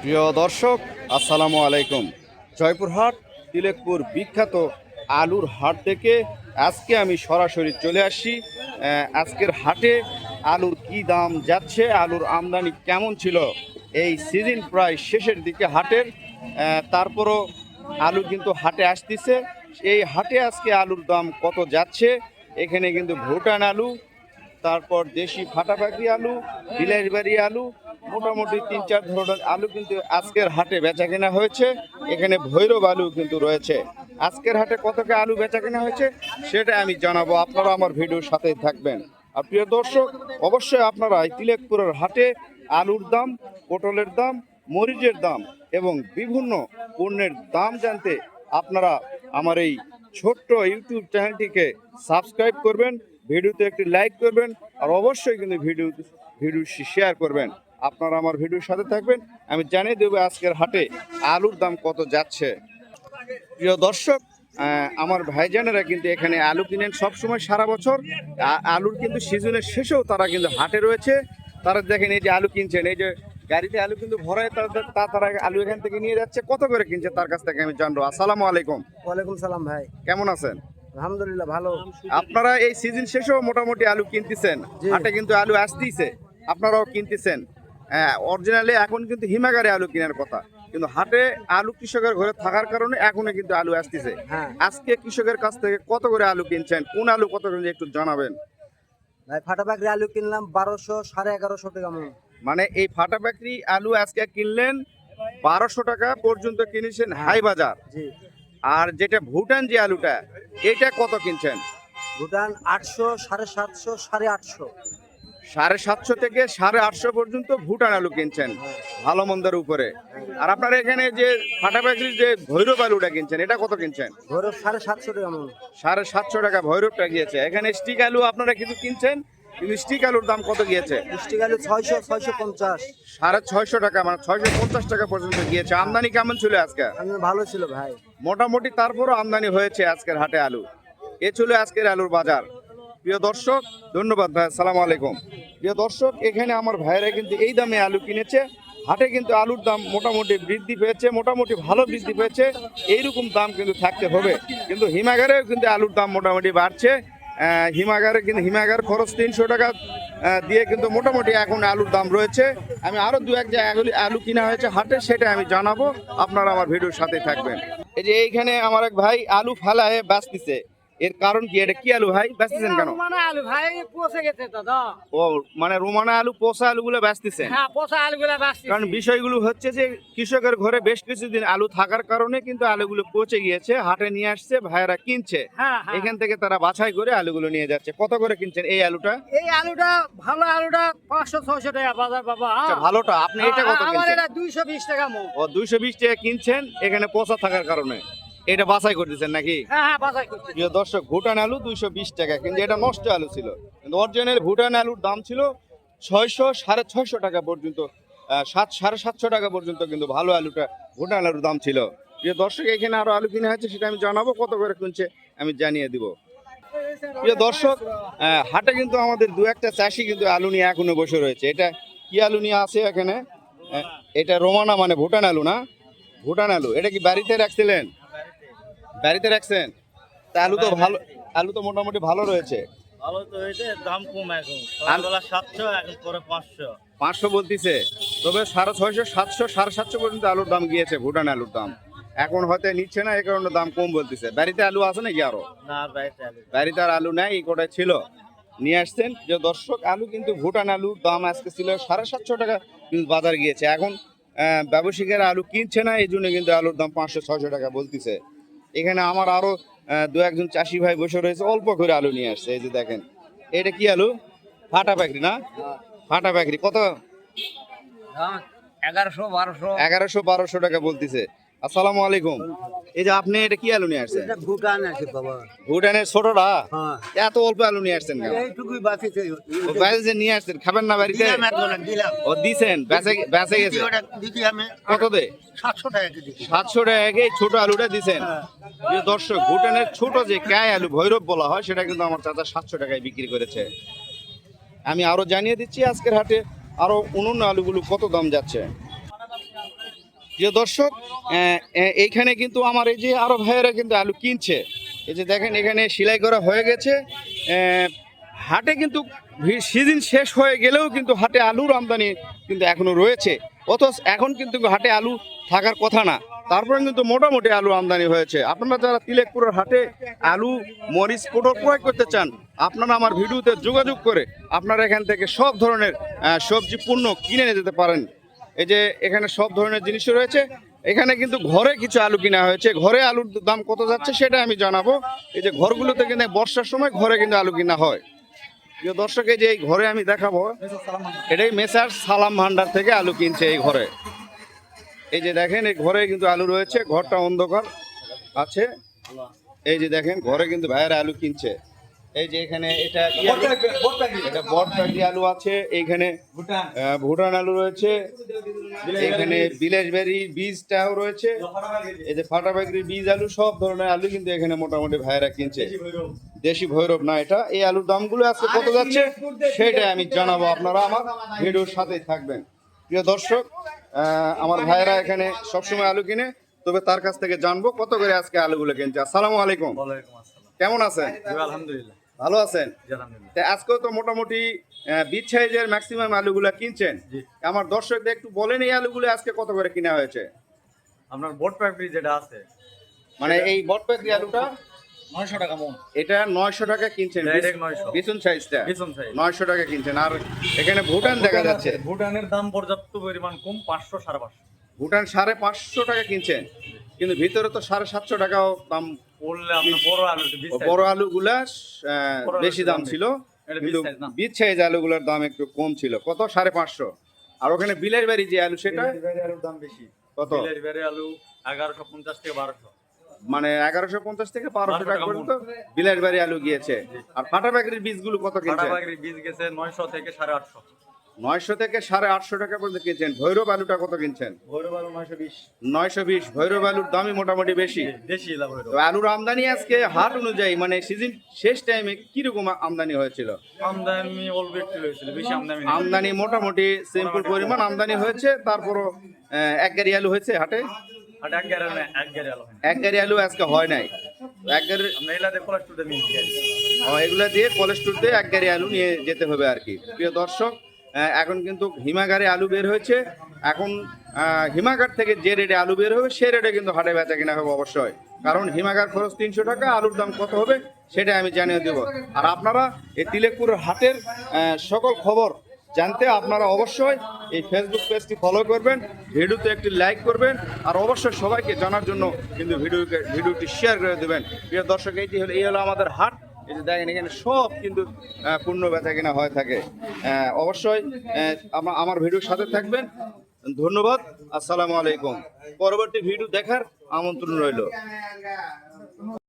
প্রিয় দর্শক, আসসালামু আলাইকুম। জয়পুরহাট তিলেকপুর বিখ্যাত আলুর হাট থেকে আজকে আমি সরাসরি চলে আসি। আজকের হাটে আলুর কি দাম যাচ্ছে, আলুর আমদানি কেমন ছিল। এই সিজন প্রায় শেষের দিকে হাটের, তারপরও আলু কিন্তু হাটে আসতেছে। এই হাটে আজকে আলুর দাম কত যাচ্ছে, এখানে কিন্তু ভুটান আলু, তারপর দেশি ফাটাফাকি আলু, বিলাসবাড়ি আলু, মোটামুটি ৩-৪ ধরনের আলু কিন্তু আজকের হাটে বেচা কেনা হয়েছে। এখানে ভৈরব আলু কিন্তু রয়েছে। আজকের হাটে কত কে আলু বেচা কেনা হয়েছে সেটা আমি জানাবো, আপনারা আমার ভিডিওর সাথেই থাকবেন। আর প্রিয় দর্শক, অবশ্যই আপনারা এই তিলেকপুরের হাটে আলুর দাম, পটলের দাম, মরিচের দাম এবং বিভিন্ন পণ্যের দাম জানতে আপনারা আমার এই ছোট্ট ইউটিউব চ্যানেলটিকে সাবস্ক্রাইব করবেন, ভিডিওতে একটি লাইক করবেন, আর অবশ্যই কিন্তু ভিডিও শেয়ার করবেন। আপনারা আমার ভিডিওর সাথে থাকবেন, আমি জানিয়ে দেবো আজকের হাটে আলুর দাম কত যাচ্ছে। প্রিয় দর্শক, আমার ভাইজানেরা কিন্তু এখানে আলু কিনেন সবসময় সারা বছর। আলুর কিন্তু সিজনের শেষেও তারা কিন্তু হাটে রয়েছে। তারা দেখেন এই যে আলু কিনছেন, এই যে গাড়িতে আলু কিন্তু ভরায় তারা আলু এখান থেকে নিয়ে যাচ্ছে। কত করে কিনছে তার কাছ থেকে আমি জানবো। আসসালামু আলাইকুম। ওয়ালাইকুম সালাম ভাই। কেমন আছেন? আলহামদুলিল্লাহ ভালো। আপনারা এই সিজন শেষেও মোটামুটি আলু কিনতেছেন, হাটে কিন্তু আলু আসতেইছে, আপনারাও কিনতেছেন। হ্যাঁ, অরিজিনালি এখন কিন্তু হিমাগারে আলু কেনার কথা, কিন্তু হাটে আলু কৃষকের ঘরে থাকার কারণে এখনো কিন্তু আলু আসতেছে। হ্যাঁ আজকে কৃষকের কাছ থেকে কত করে আলু কিনছেন, কোন আলু কত করে একটু জানাবেন। ভাই, ফাটাফাকরি আলু কিনলাম 1200 1150 টাকা মন। মানে এই ফাটা পাকড়ি আলু আজকে কিনলেন 1200 টাকা পর্যন্ত কিনেছেন হাই বাজার। জি। আর যেটা ভুটান যে আলুটা, এটা কত কিনছেন? ভুটান 800 750 850। 750 থেকে 850 পর্যন্ত ভুটান আলু কিনছেন ভালো মন্দের উপরে। আর আপনার এখানে যে ফাটাফাকরির যে ভৈরব আলুটা কিনছেন, এটা কত কিনছেন? ভৈরব 750 টাকা মন। 750 টাকা ভৈরবটা গিয়েছে। এখানে স্টিক আলু আপনারা কিছু কিনছেন, কিন্তু স্টিক আলুর দাম কত গিয়েছে? মিষ্টি আলু 600 650। 650 টাকা, মানে 650 টাকা পর্যন্ত গিয়েছে। আমদানি কেমন ছিল আজকে? ভালো ছিল ভাই। মোটামুটি তারপরও আমদানি হয়েছে আজকের হাটে আলু। এ ছিল আজকের আলুর বাজার। প্রিয় দর্শক, ধন্যবাদ ভাই, আসসালামু আলাইকুম। প্রিয় দর্শক, এখানে আমার ভাইরা কিন্তু এই দামে আলু কিনেছে। হাটে কিন্তু আলুর দাম মোটামুটি বৃদ্ধি পেয়েছে, মোটামুটি ভালো বৃদ্ধি পেয়েছে। এইরকম দাম কিন্তু থাকতে হবে। কিন্তু হিমাগারেও কিন্তু আলুর দাম মোটামুটি বাড়ছে। হিমাগার খরচ 300 টাকা দিয়ে কিন্তু মোটামুটি এখন আলুর দাম রয়েছে। আমি আরো দু এক জায়গায় আলু কিনা হয়েছে হাটে, সেটা আমি জানাবো, আপনারা আমার ভিডিওর সাথে থাকবেন। এই যে এইখানে আমার এক ভাই আলু ফালায় বেচতেছে, এর কারণ কি? এটা কি আলু ভাই বেচতেছেন কেন? আলু ভাই পচে গেছে দাদা। ও, মানে রোমানা আলু, পচা আলুগুলো বেচতেছেন? হ্যাঁ, পচা আলুগুলা বাসছি। কারণ বিষয়গুলো হচ্ছে যে কৃষকের ঘরে বেশ কিছুদিন আলু থাকার কারণে কিন্তু আলুগুলো পচে গিয়েছে, হাটে নিয়ে আসছে, ভাইয়েরা কিনছে। এখান থেকে তারা বাছাই করে আলুগুলো নিয়ে যাচ্ছে। কত করে কিনছেন এই আলুটা? এই আলুটা ভালো, আলুটা 500 600 টাকা বাজার বাবা। আচ্ছা, ভালোটা আপনি এটা কত আমার কিনছেন? এটা 220 টাকা মন। ও, 220 টাকা কিনছেন, এখানে পচা থাকার কারণে এটা বাছাই করতেছেন নাকি? হ্যাঁ হ্যাঁ, বাজার করছি। প্রিয় দর্শক, ভুটান আলু 220 টাকা, কিন্তু এটা নষ্ট আলু ছিল। কিন্তু অরিজিনাল ভুটান আলুর দাম ছিল 600 650 টাকা পর্যন্ত, 700 টাকা পর্যন্ত কিন্তু ভালো আলুটা ভুটান আলুর দাম ছিল। প্রিয় দর্শক, এখানে আরো আলু কিনা হচ্ছে, সেটা আমি জানাবো, কত করে কিনছে আমি জানিয়ে দিব। প্রিয় দর্শক, হাটে কিন্তু আমাদের দু একটা চাষি কিন্তু আলু নিয়ে এখনো বসে রয়েছে। এটা কি আলু নিয়ে আছে এখানে? এটা রোমানা, মানে ভুটান আলু না? ভুটান আলু। এটা কি বাড়িতে রাখছিলেন? বাড়িতে রাখছেন? তা আলু তো ভালো, আলু তো মোটামুটি ভালো রয়েছে। ভালো তো হয়েছে, দাম কম এখন। সকালবেলা 700, এখন পরে 500। 500 বলতিছে, তবে 650 700 750 পর্যন্ত আলুর দাম গিয়েছে ভুটান আলুর দাম। এখন হয়তো নিচ্ছে না, এই কারণে দাম কম বলতেছে। বাড়িতে আলু আছে নাকি আরো? না, বাড়িতে আলু। বাড়িতে আর আলু নেই, এই কটাই ছিল, নিয়ে আসছেন। যে দর্শক, আলু কিন্তু ভুটান আলুর দাম আজকে ছিল 750 টাকা কিন্তু বাজার গিয়েছে। এখন ব্যবসায়ীরা আলু কিনছে না, এই জন্য কিন্তু আলুর দাম 500 600 টাকা বলতেছে। এখানে আমার আরো দু একজন চাষি ভাই বসে রয়েছে, অল্প করে আলু নিয়ে আসছে। এই যে দেখেন, এটা কি আলু? ফাটা পাকড়ি না? ফাটা পাকড়ি কত? 1100 1200। 1100 1200 টাকা বলতেছে। আসসালামু আলাইকুম। এই যে আপনি এটা কি আলু নিয়ে আসছেন? এটা ভুটান আছে বাবা। ভুটানের ছোটটা? হ্যাঁ, এত অল্প আলু নিয়ে আসছেন কেন? এইটুকুই বাঁচিছে। ও, বাইরে নিয়ে আসছেন, খাবেন না বাড়িতে? দিলাম। ও, দিছেন, বেঁচে গেছে। দিদি আমি কত দে? 700 টাকা কেজি। 700 টাকা এই ছোট আলুটা দিছেন। হ্যাঁ। প্রিয় দর্শক, ভুটানের ছোট যে ক্যায় আলু, ভৈরব বলা হয়, সেটা কিন্তু আমার চাচা 700 টাকায় বিক্রি করেছে। আমি আরো জানিয়ে দিচ্ছি আজকের হাটে আরো অন্যান্য আলুগুলো কত দাম যাচ্ছে। প্রিয় দর্শক, এইখানে কিন্তু আমার এই যে আরো ভাইয়েরা কিন্তু আলু কিনছে। এই যে দেখেন এখানে সেলাই করা হয়ে গেছে। হাটে কিন্তু সিজন শেষ হয়ে গেলেও কিন্তু হাটে আলুর আমদানি কিন্তু এখনো রয়েছে। অথচ এখন কিন্তু হাটে আলু থাকার কথা না, তারপরে কিন্তু মোটামুটি আলু আমদানি হয়েছে। আপনারা যারা তিলেকপুরের হাটে আলু, মরিচ, পটল ক্রয় করতে চান, আপনারা আমার ভিডিওতে যোগাযোগ করে আপনারা এখান থেকে সব ধরনের সবজি পণ্য কিনে নিয়ে যেতে পারেন। এই যে এখানে সব ধরনের জিনিস রয়েছে। এখানে কিন্তু ঘরে কিছু আলু কিনা হয়েছে। ঘরে আলুর দাম কত যাচ্ছে সেটা আমি জানাবো। এই যে ঘরগুলোতে কিন্তু বর্ষার সময় ঘরে কিন্তু আলু কিনা হয়। প্রিয় দর্শক, এই যে এই ঘরে আমি দেখাবো, এটাই মেসার সালাম ভান্ডার থেকে আলু কিনছে এই ঘরে। এই যে দেখেন এই ঘরে কিন্তু আলু রয়েছে, ঘরটা অন্ধকার আছে। এই যে দেখেন ঘরে কিন্তু ভাইয়েরা আলু কিনছে। এই যে এখানে এটা কি আলু? এটা বটপাটি আলু আছে, এইখানে ভুটান আলু রয়েছে, এখানে বিলাসবেরি বীজটাও রয়েছে, এই যে ফাটাবাগরির বীজ আলু, সব ধরনের আলু কিন্তু এখানে মোটামুটি ভাইয়েরা কিনছে। দেশি ভৈরব না এটা। এই আলুর দামগুলো আজকে কত যাচ্ছে সেটাই আমি জানাবো, আপনারা আমার ভিডিওর সাথেই থাকবেন। প্রিয় দর্শক, আমার ভাইয়েরা এখানে সবসময় আলু কিনে, তবে তার কাছ থেকে জানবো কত করে আজকে আলুগুলো কিনছে। আসসালামু আলাইকুম, কেমন আছেন? আলহামদুলিল্লাহ, ভালো আছেন? তা আজকেও তো মোটামুটি বিগ সাইজের ম্যাক্সিমাম আলুগুলা কিনছেন। আমার দর্শকদের একটু বলেন এই আলুগুলো আজকে কত করে কিনা হয়েছে? আপনার বোট ফ্যাক্টরি যেটা আছে মানে এই বটপাটি আলুটা 900 টাকা মন, এটা 900 টাকা কিনছেন, ডাইরেক্ট 900 বিচুন সাইজটা বিচন সাইজ 900 টাকা কিনছেন। আর এখানে ভুটান দেখা যাচ্ছে, ভুটানের দাম পর্যাপ্ত পরিমাণ কম, 500 550 ভুটান 550 টাকা কিনছেন, কিন্তু ভিতরে তো 750 টাকাও দাম। বললে আপনার বড় আলু বড় আলুগুলা বড় বেশি দাম ছিল, এটা কিন্তু big size না। বিচ সাইজ আলুগুলোর দাম একটু কম ছিল। কত? 550। আর ওখানে বিলাসবাড়ি যে আলু সেটা আলুর দাম বেশি। কত? বিলাসবাড়ি আলু 1150 থেকে 1200, মানে 1150 থেকে 1200 টাকা পর্যন্ত বিলাসবাড়ি আলু গিয়েছে। আর ফাটাবাগরির বীজগুলো কত কিনছেন? ফাটাবাগরি বীজ গেছে 900 থেকে 850, 900 থেকে 850 টাকা পর্যন্ত কিনছেন। ভৈরব আলুটা কত কিনছেন? ভৈরব আলু 920, 920। ভৈরব আলুর দামই মোটামুটি বেশি। দেশি এলা ভৈরব। তো আলুর আমদানি আজকে হাট অনুযায়ী মানে সিজন শেষ টাইমে কিরকম আমদানি হয়েছিল? আমদানি অল্প একটু হয়েছিল, বেশি আমদানি নেই। আমদানি মোটামুটি সিম্পল পরিমাণ আমদানি হয়েছে। তারপরও এক গাড়ি আলু হয়েছে হাটে। আর এক গাড়ি আলু না, এক গাড়ি আলু হয় না। এক গাড়ি আলু আজকে হয় নাই। এক গাড়ি আমরা এলাতে কোলেস্ট্রলটা নিয়ে যাই। এগুলা দিয়ে কোলেস্টোর দিয়ে এক গাড়ি আলু নিয়ে যেতে হবে আর কি। প্রিয় দর্শক, এখন কিন্তু হিমাগারে আলু বের হয়েছে। এখন হিমাগার থেকে যে রেটে আলু বের হবে সে রেটে কিন্তু হাটে বেচা কিনা হবে অবশ্যই। কারণ হিমাগার খরচ 300 টাকা, আলুর দাম কত হবে সেটা আমি জানিয়ে দেব। আর আপনারা এই তিলেকপুরের হাটের সকল খবর জানতে আপনারা অবশ্যই এই ফেসবুক পেজটি ফলো করবেন, ভিডিওতে একটি লাইক করবেন, আর অবশ্যই সবাইকে জানার জন্য কিন্তু ভিডিওটি শেয়ার করে দেবেন। প্রিয় দর্শক, এই হলো আমাদের হাট। এই যে দেখেন এখানে সব কিন্তু পূর্ণ বেচা কিনা হয়ে থাকে। অবশ্যই আমার ভিডিওর সাথে থাকবেন। ধন্যবাদ। আসসালামু আলাইকুম। পরবর্তী ভিডিও দেখার আমন্ত্রণ রইল।